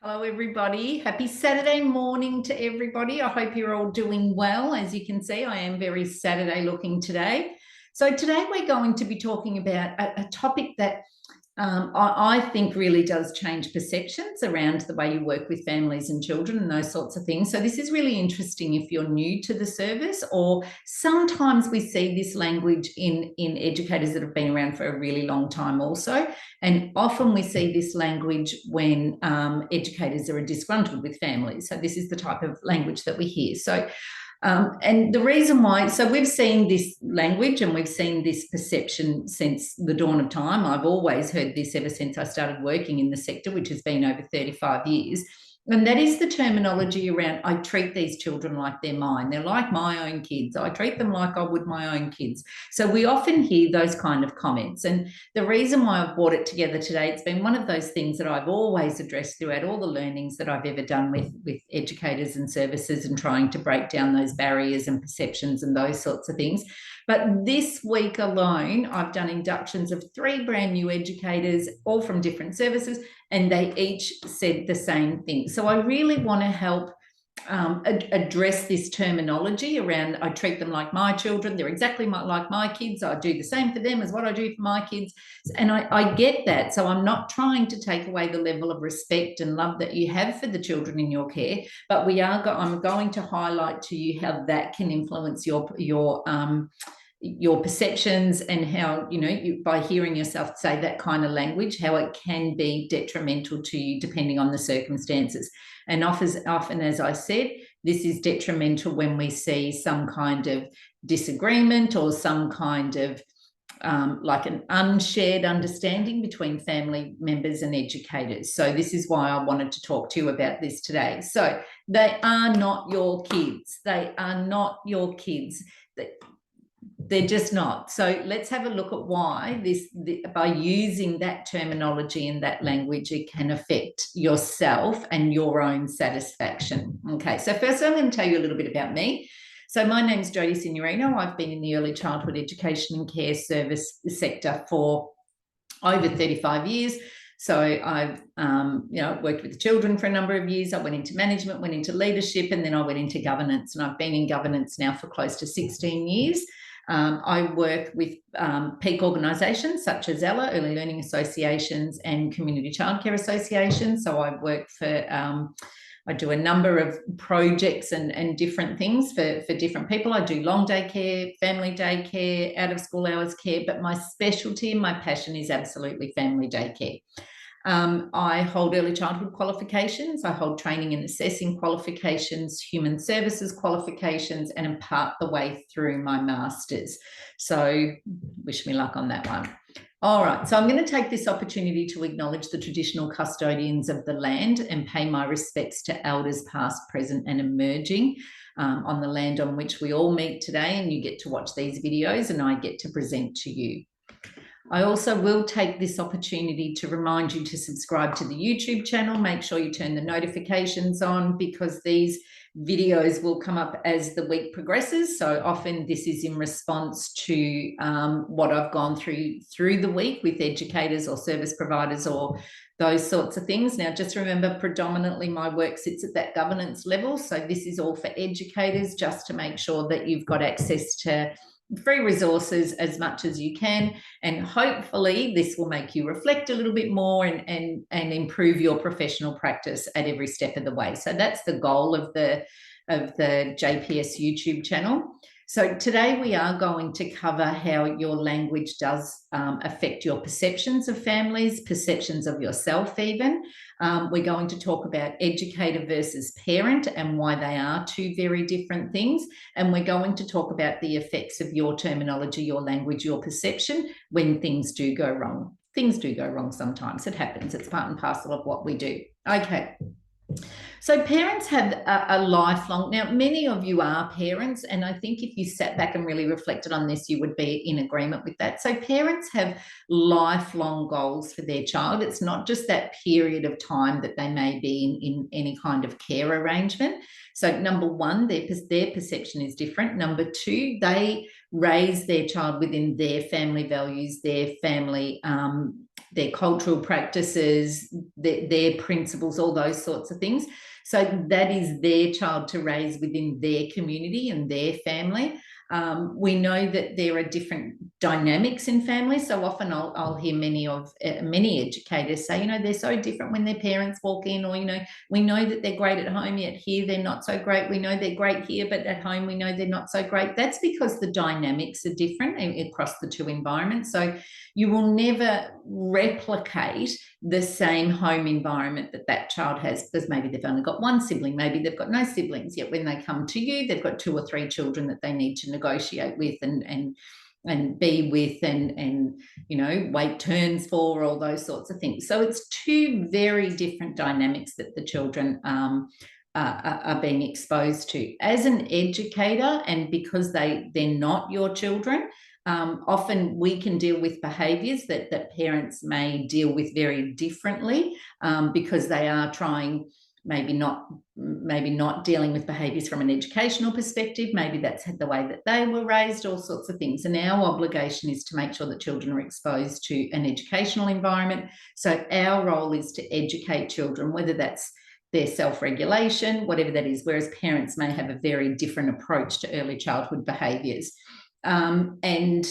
Hello, everybody. Happy Saturday morning to everybody. I hope you're all doing well. As you can see, I am very Saturday looking today. So today we're going to be talking about a topic that I think really does change perceptions around the way you work with families and children and those sorts of things. So this is really interesting if you're new to the service, or sometimes we see this language in educators that have been around for a really long time also. And often we see this language when educators are disgruntled with families. So this is the type of language that we hear. So and the reason why, so we've seen this language and we've seen this perception since the dawn of time. I've always heard this ever since I started working in the sector, which has been over 35 years. And that is the terminology around, I treat these children like they're mine. They're like my own kids. I treat them like I would my own kids. So we often hear those kind of comments. And the reason why I've brought it together today, it's been one of those things that I've always addressed throughout all the learnings that I've ever done with educators and services, and trying to break down those barriers and perceptions and those sorts of things. But this week alone, I've done inductions of 3 brand new educators, all from different services, and they each said the same thing. So I really want to help address this terminology around, I treat them like my children. They're exactly like my kids. I do the same for them as what I do for my kids. And I get that. So I'm not trying to take away the level of respect and love that you have for the children in your care, but I'm going to highlight to you how that can influence your perceptions, and how, by hearing yourself say that kind of language, how it can be detrimental to you depending on the circumstances. And often, as I said, this is detrimental when we see some kind of disagreement or some kind of like an unshared understanding between family members and educators. So this is why I wanted to talk to you about this today. So they are not your kids. They are not your kids. They're just not. So let's have a look at why by using that terminology and that language, it can affect yourself and your own satisfaction. Okay, so first I'm going to tell you a little bit about me. So my name's Jodie Signorino. I've been in the early childhood education and care service sector for over 35 years. So I've worked with the children for a number of years. I went into management, went into leadership, and then I went into governance. And I've been in governance now for close to 16 years. I work with peak organisations such as ELA, Early Learning Associations, and Community Childcare Associations. So I work for, I do a number of projects and different things for different people. I do long day care, family day care, out of school hours care, but my specialty and my passion is absolutely family day care. I hold early childhood qualifications. I hold training and assessing qualifications, human services qualifications, and I'm part the way through my master's. So wish me luck on that one. All right, so I'm going to take this opportunity to acknowledge the traditional custodians of the land and pay my respects to elders past, present, and emerging on the land on which we all meet today, and you get to watch these videos and I get to present to you. I also will take this opportunity to remind you to subscribe to the YouTube channel. Make sure you turn the notifications on, because these videos will come up as the week progresses. So often this is in response to what I've gone through the week with educators or service providers or those sorts of things. Now, just remember, predominantly my work sits at that governance level. So this is all for educators, just to make sure that you've got access to free resources as much as you can, and hopefully this will make you reflect a little bit more and improve your professional practice at every step of the way. So that's the goal of the JPS YouTube channel. So today we are going to cover how your language does affect your perceptions of families, perceptions of yourself even. We're going to talk about educator versus parent and why they are two very different things. And we're going to talk about the effects of your terminology, your language, your perception when things do go wrong. Things do go wrong sometimes. It happens. It's part and parcel of what we do. Okay. So parents have a lifelong, now many of you are parents, and I think if you sat back and really reflected on this, you would be in agreement with that. So parents have lifelong goals for their child. It's not just that period of time that they may be in any kind of care arrangement. So number one, their perception is different. Number two, they raise their child within their family values, their family their cultural practices, their principles, all those sorts of things. So that is their child to raise within their community and their family. We know that there are different dynamics in families. So often I'll hear many educators say, they're so different when their parents walk in, or, we know that they're great at home, yet here they're not so great. We know they're great here, but at home we know they're not so great. That's because the dynamics are different across the two environments. So you will never replicate the same home environment that child has, because maybe they've only got one sibling, maybe they've got no siblings, yet when they come to you, they've got 2 or 3 children that they need to negotiate with and be with and wait turns for, all those sorts of things. So it's 2 very different dynamics that the children are being exposed to. As an educator, and because they're not your children, often we can deal with behaviours that parents may deal with very differently, because they are trying, maybe not dealing with behaviours from an educational perspective. Maybe that's the way that they were raised, all sorts of things. And our obligation is to make sure that children are exposed to an educational environment. So our role is to educate children, whether that's their self-regulation, whatever that is, whereas parents may have a very different approach to early childhood behaviours. And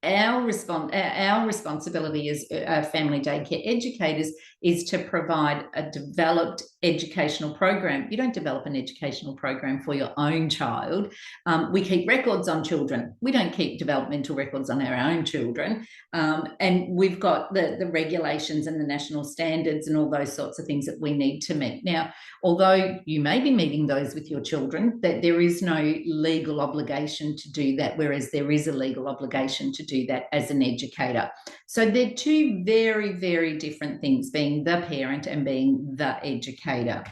our responsibility as family daycare educators is to provide a developed educational program. You don't develop an educational program for your own child. We keep records on children. We don't keep developmental records on our own children. And we've got the regulations and the national standards and all those sorts of things that we need to meet. Now, although you may be meeting those with your children, that there is no legal obligation to do that, whereas there is a legal obligation to do that as an educator. So they're 2 very, very different things, being the parent and being the educator.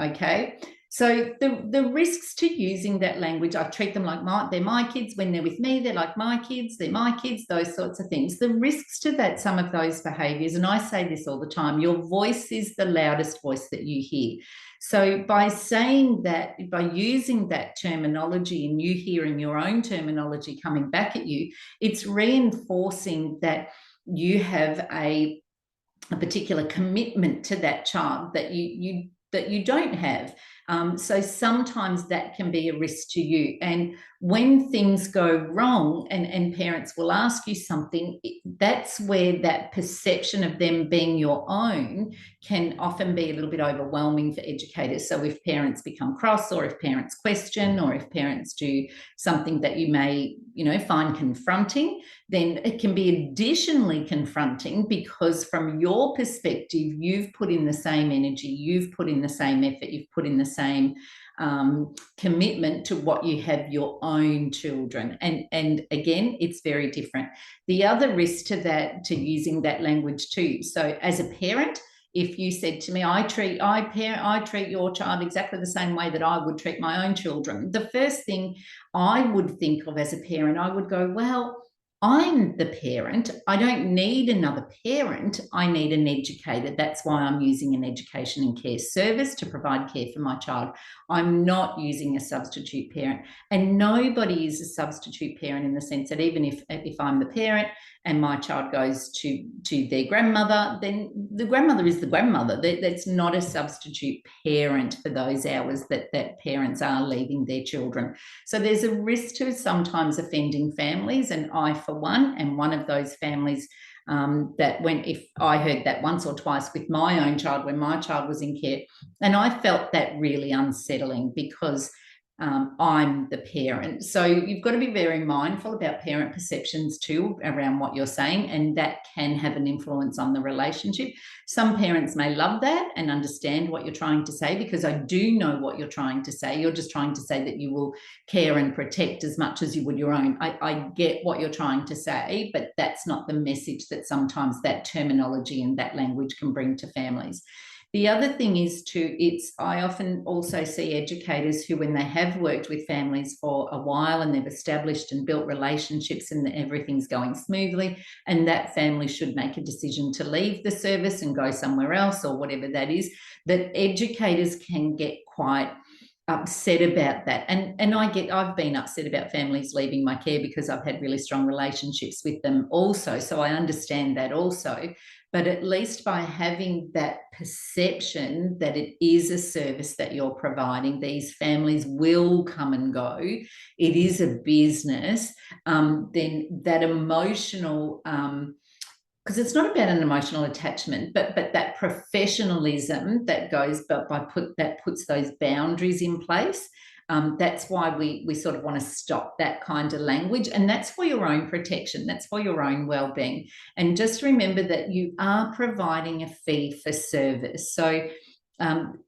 Okay. So the risks to using that language, I treat them like they're my kids. When they're with me, they're like my kids, they're my kids, those sorts of things. The risks to that, some of those behaviours, and I say this all the time, your voice is the loudest voice that you hear. So by saying that, by using that terminology and you hearing your own terminology coming back at you, it's reinforcing that you have a particular commitment to that child that you don't have. So sometimes that can be a risk to you. And when things go wrong and parents will ask you something, that's where that perception of them being your own can often be a little bit overwhelming for educators. So if parents become cross, or if parents question, or if parents do something that you may, find confronting, then it can be additionally confronting, because from your perspective, you've put in the same energy, you've put in the same effort, you've put in the same commitment to what you have your own children. And again, it's very different. The other risk to that, to using that language too. So as a parent, if you said to me, I treat your child exactly the same way that I would treat my own children, the first thing I would think of as a parent, I would go, well, I'm the parent. I don't need another parent. I need an educator. That's why I'm using an education and care service to provide care for my child. I'm not using a substitute parent. And nobody is a substitute parent, in the sense that even if I'm the parent and my child goes to their grandmother, then the grandmother is the grandmother. That's not a substitute parent for those hours that parents are leaving their children. So there's a risk to sometimes offending families, and I, for one, am one of those families if I heard that once or twice with my own child when my child was in care, and I felt that really unsettling, because I'm the parent. So you've got to be very mindful about parent perceptions too around what you're saying, and that can have an influence on the relationship. Some parents may love that and understand what you're trying to say, because I do know what you're trying to say. You're just trying to say that you will care and protect as much as you would your own. I get what you're trying to say, but that's not the message that sometimes that terminology and that language can bring to families. The other thing is I often also see educators who, when they have worked with families for a while and they've established and built relationships and everything's going smoothly, and that family should make a decision to leave the service and go somewhere else or whatever that is, that educators can get quite upset about that. And I've been upset about families leaving my care because I've had really strong relationships with them also. So I understand that also. But at least by having that perception that it is a service that you're providing, these families will come and go, it is a business, then that emotional because it's not about an emotional attachment, but that professionalism that goes, but that puts those boundaries in place. That's why we sort of want to stop that kind of language, and that's for your own protection. That's for your own well-being. And just remember that you are providing a fee for service. So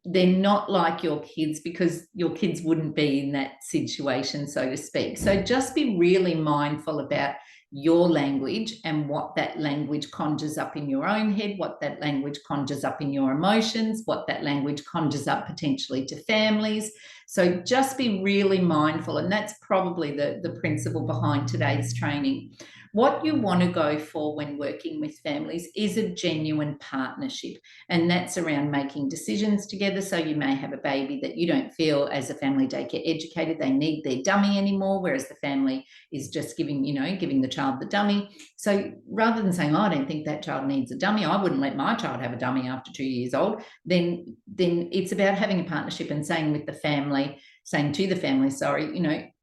they're not like your kids, because your kids wouldn't be in that situation, so to speak. So just be really mindful about your language and what that language conjures up in your own head, what that language conjures up in your emotions, what that language conjures up potentially to families. So just be really mindful, and that's probably the principle behind today's training. What you want to go for when working with families is a genuine partnership, and that's around making decisions together. So you may have a baby that you don't feel, as a family daycare educator, they need their dummy anymore, whereas the family is just giving the child the dummy. So rather than saying, oh, I don't think that child needs a dummy, I wouldn't let my child have a dummy after 2 years old, then it's about having a partnership and saying to the family,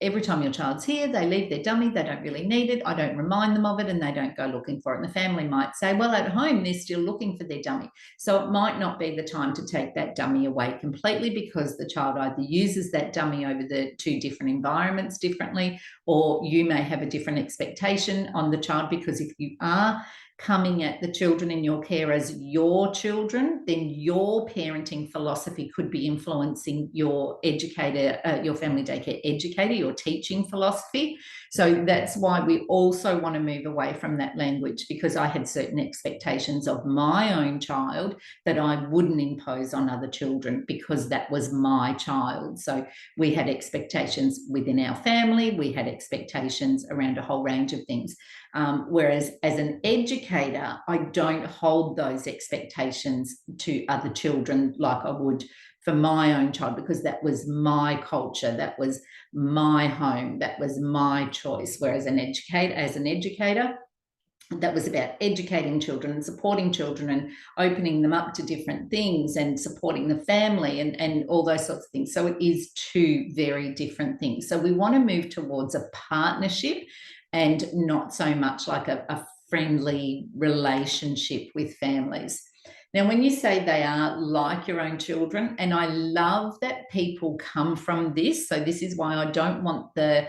every time your child's here, they leave their dummy, they don't really need it, I don't remind them of it, and they don't go looking for it. And the family might say, well, at home, they're still looking for their dummy. So it might not be the time to take that dummy away completely, because the child either uses that dummy over the two different environments differently, or you may have a different expectation on the child, because if you are coming at the children in your care as your children, then your parenting philosophy could be influencing your educator, your family daycare educator, your teaching philosophy. So that's why we also want to move away from that language, because I had certain expectations of my own child that I wouldn't impose on other children, because that was my child. So we had expectations within our family, we had expectations around a whole range of things. Whereas as an educator, I don't hold those expectations to other children like I would for my own child, because that was my culture, that was my home, that was my choice. Whereas as an educator, that was about educating children and supporting children and opening them up to different things and supporting the family and all those sorts of things. So it is two very different things. So we want to move towards a partnership and not so much like a friendly relationship with families. Now, when you say they are like your own children, and I love that people come from this. So this is why I don't want the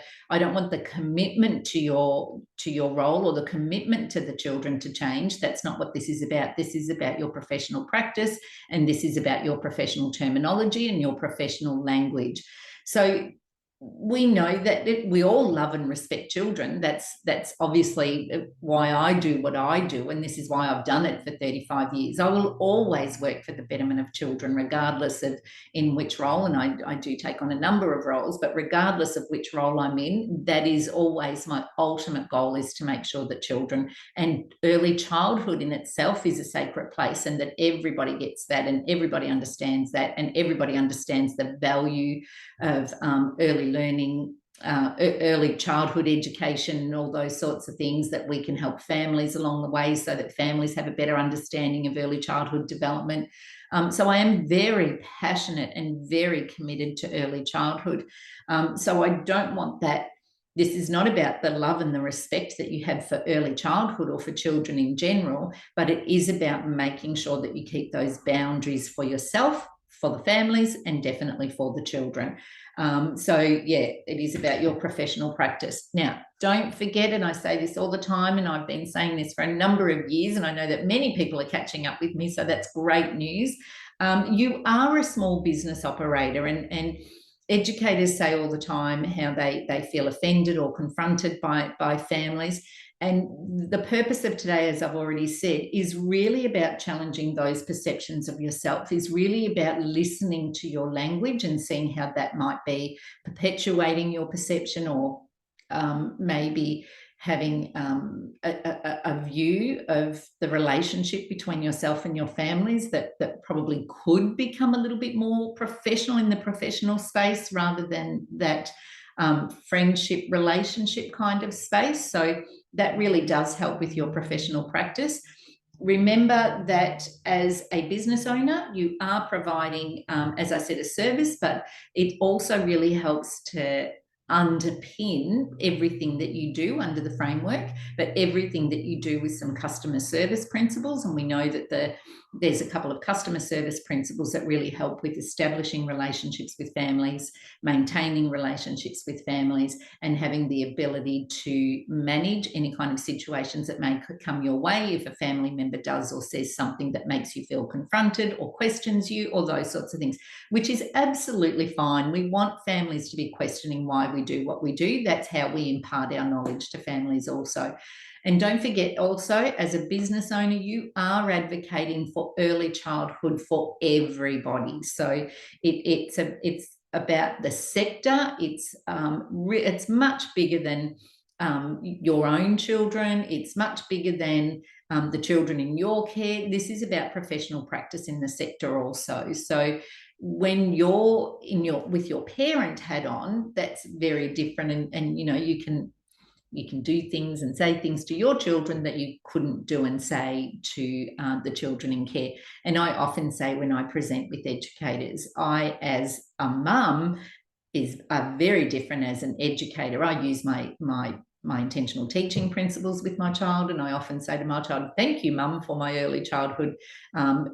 commitment to your role, or the commitment to the children to change. That's not what this is about. This is about your professional practice, and this is about your professional terminology and your professional language. So we know that we all love and respect children. That's obviously why I do what I do, and this is why I've done it for 35 years. I will always work for the betterment of children, regardless of in which role, and I do take on a number of roles, but regardless of which role I'm in, that is always my ultimate goal, is to make sure that children and early childhood in itself is a sacred place, and that everybody gets that, and everybody understands that, and everybody understands the value of early learning, early childhood education, and all those sorts of things, that we can help families along the way, so that families have a better understanding of early childhood development. So I am very passionate and very committed to early childhood. So I don't want that. This is not about the love and the respect that you have for early childhood or for children in general, but it is about making sure that you keep those boundaries for yourself, for the families, and definitely for the children. So yeah, it is about your professional practice. Now, don't forget, and I say this all the time, and I've been saying this for a number of years, and I know that many people are catching up with me, so that's great news. You are a small business operator, and educators say all the time how they feel offended or confronted by families. And the purpose of today, as I've already said, is really about challenging those perceptions of yourself, is really about listening to your language and seeing how that might be perpetuating your perception, or maybe having a view of the relationship between yourself and your families that probably could become a little bit more professional in the professional space rather than that friendship relationship kind of space. So that really does help with your professional practice. Remember that as a business owner, you are providing, as I said, a service, but it also really helps to underpin everything that you do under the framework, but everything that you do with some customer service principles. And we know that there's a couple of customer service principles that really help with establishing relationships with families, maintaining relationships with families, and having the ability to manage any kind of situations that may come your way if a family member does or says something that makes you feel confronted or questions you, or those sorts of things, which is absolutely fine. We want families to be questioning why we do what we do. That's how we impart our knowledge to families also. And don't forget also, as a business owner, you are advocating for early childhood for everybody. So it's about the sector. It's much bigger than your own children. It's much bigger than the children in your care. This is about professional practice in the sector also. So when you're with your parent hat on, that's very different, and you know, you can do things and say things to your children that you couldn't do and say to the children in care. And I often say when I present with educators, I, as a mum, are very different as an educator. I use my intentional teaching principles with my child, and I often say to my child, thank you, mum, for my early childhood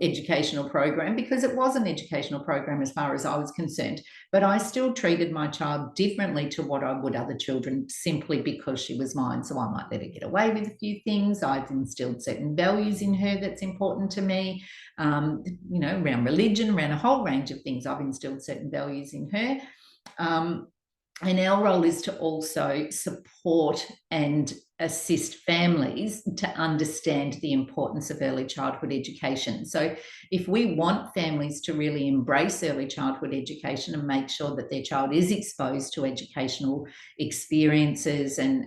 educational program, because it was an educational program as far as I was concerned, but I still treated my child differently to what I would other children, simply because she was mine. So I might let her get away with a few things. I've instilled certain values in her that's important to me, you know, around religion, around a whole range of things. I've instilled certain values in her. And our role is to also support and assist families to understand the importance of early childhood education. So if we want families to really embrace early childhood education and make sure that their child is exposed to educational experiences and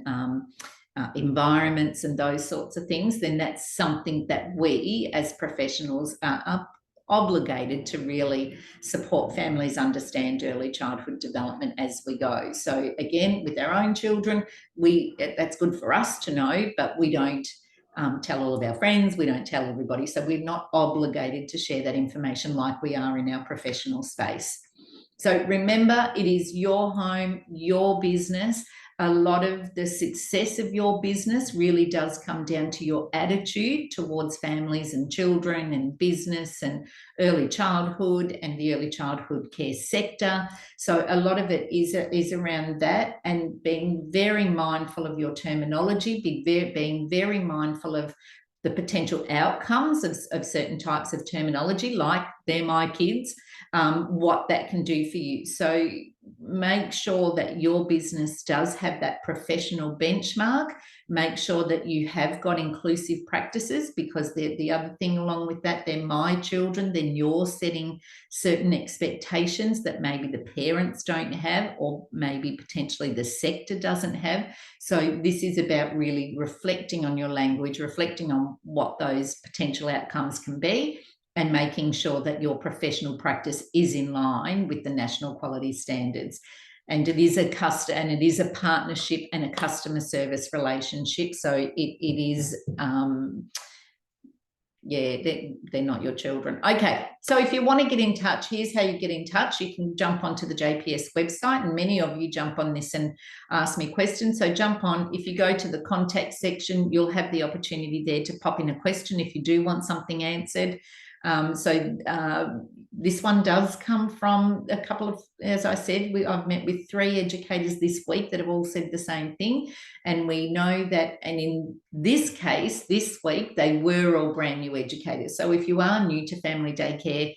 environments and those sorts of things, then that's something that we as professionals are obligated to really support families understand early childhood development as we go. So again, with our own children, that's good for us to know, but we don't tell all of our friends, we don't tell everybody. So we're not obligated to share that information like we are in our professional space. So remember, it is your home, your business. A lot of the success of your business really does come down to your attitude towards families and children and business and early childhood and the early childhood care sector. So a lot of it is around that, and being very mindful of your terminology, being very mindful of the potential outcomes of certain types of terminology, like they're my kids, what that can do for you. So make sure that your business does have that professional benchmark. Make sure that you have got inclusive practices, because the other thing along with that, they're my children, then you're setting certain expectations that maybe the parents don't have, or maybe potentially the sector doesn't have. So this is about really reflecting on your language, reflecting on what those potential outcomes can be, and making sure that your professional practice is in line with the national quality standards. And it is a partnership and a customer service relationship. So it is, they're not your children. Okay, so if you want to get in touch, here's how you get in touch. You can jump onto the JPS website, and many of you jump on this and ask me questions. So jump on. If you go to the contact section, you'll have the opportunity there to pop in a question if you do want something answered. This one does come from a couple of, as I said, I've met with 3 educators this week that have all said the same thing. And we know that, and in this case, this week, they were all brand new educators. So if you are new to family daycare,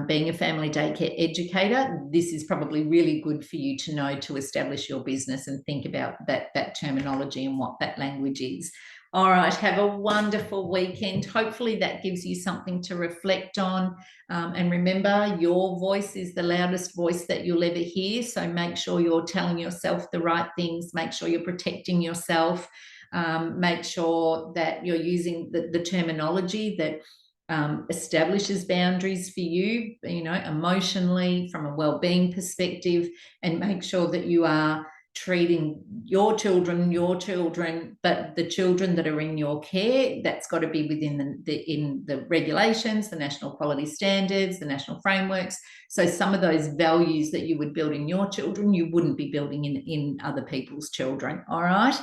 being a family daycare educator, this is probably really good for you to know to establish your business and think about that terminology and what that language is. All right, have a wonderful weekend. Hopefully that gives you something to reflect on. And remember, your voice is the loudest voice that you'll ever hear. So make sure you're telling yourself the right things. Make sure you're protecting yourself. Make sure that you're using the terminology that establishes boundaries for you, emotionally, from a well-being perspective, and make sure that you are treating your children, but the children that are in your care, that's got to be within the regulations, the national quality standards, the national frameworks. So some of those values that you would build in your children, you wouldn't be building in other people's children. All right.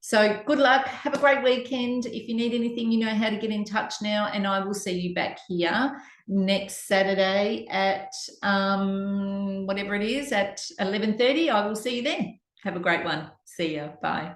So good luck. Have a great weekend. If you need anything, you know how to get in touch now, and I will see you back here next Saturday at whatever it is, at 11:30. I will see you then. Have a great one. See ya. Bye.